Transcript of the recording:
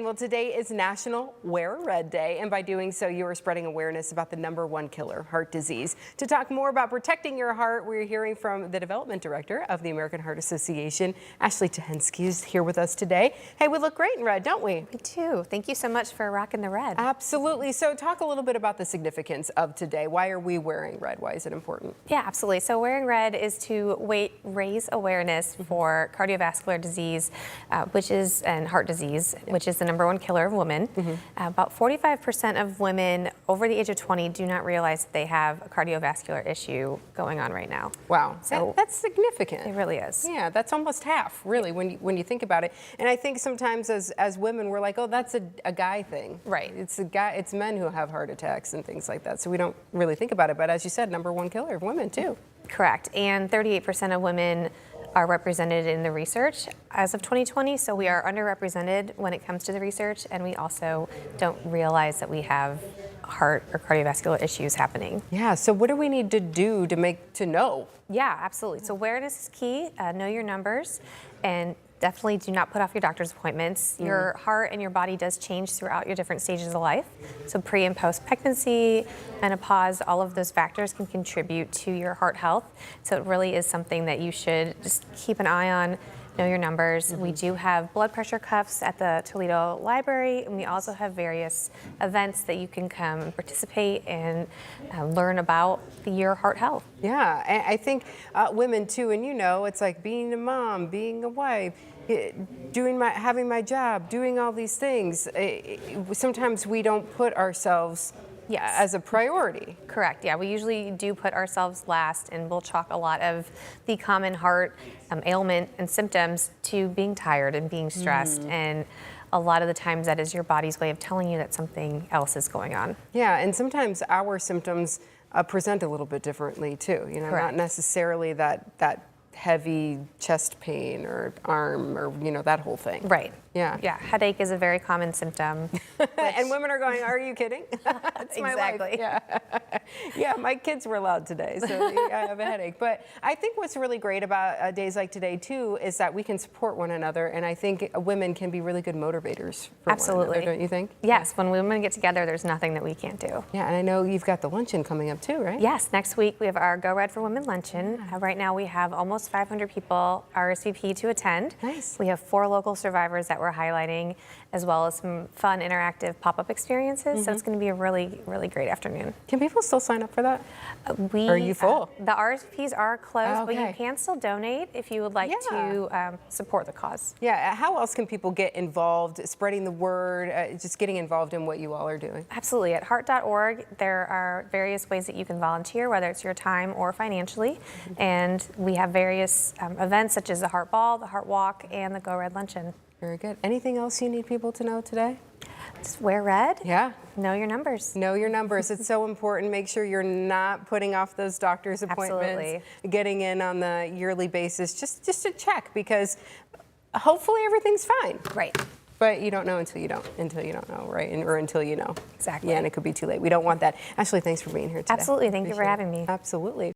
Well, today is National Wear Red Day, and by doing so, you are spreading awareness about the #1 killer, heart disease. To talk more about protecting your heart, we're hearing from the Development Director of the American Heart Association, Ashley Tehensky, is here with us today. Hey, we look great in red, don't we? Me too. Thank you so much for rocking the red. Absolutely. So talk a little bit about the significance of today. Why are we wearing red? Why is it important? Yeah, absolutely. So wearing red is to raise awareness for cardiovascular disease, and heart disease, which is the #1 killer of women. About 45% of women over the age of 20 do not realize that they have a cardiovascular issue going on right now. Wow, So that's significant. It really is. Yeah, that's almost half, really, when you think about it. And I think sometimes as women, we're like, oh, that's a guy thing. Right. It's men who have heart attacks and things like that. So we don't really think about it. But as you said, #1 killer of women too. Correct. And 38% of women are represented in the research as of 2020. So we are underrepresented when it comes to the research, and we also don't realize that we have heart or cardiovascular issues happening. Yeah, so what do we need to do to know? Yeah, absolutely. So awareness is key. Know your numbers, and definitely do not put off your doctor's appointments. Your heart and your body does change throughout your different stages of life. So pre and post pregnancy, menopause, all of those factors can contribute to your heart health. So it really is something that you should just keep an eye on. Know your numbers. We do have blood pressure cuffs at the Toledo Library, and we also have various events that you can come and participate and learn about your heart health. Yeah, I think women too, and it's like being a mom, being a wife, having my job, doing all these things. Sometimes we don't put ourselves as a priority. Correct. Yeah, we usually do put ourselves last, and we'll chalk a lot of the common heart ailment and symptoms to being tired and being stressed. And a lot of the times that is your body's way of telling you that something else is going on. Yeah, and sometimes our symptoms present a little bit differently too. Not necessarily that heavy chest pain or arm or that whole thing. Right. Yeah. Yeah. Headache is a very common symptom. And women are going, are you kidding? That's my life. Exactly. Yeah. Yeah, my kids were loud today, so I have a headache. But I think what's really great about days like today too is that we can support one another, and I think women can be really good motivators for Absolutely. one another, don't you think? Yes, when women get together, there's nothing that we can't do. Yeah, and I know you've got the luncheon coming up too, right? Yes, next week we have our Go Red for Women luncheon. Right now we have almost 500 people RSVP to attend. Nice. We have 4 local survivors that we're highlighting, as well as some fun interactive pop-up experiences. So it's going to be a really, really great afternoon. Can people still sign up for that? Or are you full? The RSVPs are closed, but Okay. you can still donate if you would like to support the cause. Yeah, how else can people get involved, spreading the word, just getting involved in what you all are doing? Absolutely. At heart.org, there are various ways that you can volunteer, whether it's your time or financially. And we have various events such as the Heart Ball, the Heart Walk, and the Go Red Luncheon. Very good. Anything else you need people to know today? Just wear red. Yeah. Know your numbers. Know your numbers. It's so important. Make sure you're not putting off those doctor's appointments. Absolutely. Getting in on the yearly basis, just to check, because hopefully everything's fine. Right. But you don't know until you don't know, right? Or until you know. Exactly. Yeah, and it could be too late. We don't want that. Ashley, thanks for being here today. Absolutely. Thank you for Appreciate it. having me. Absolutely.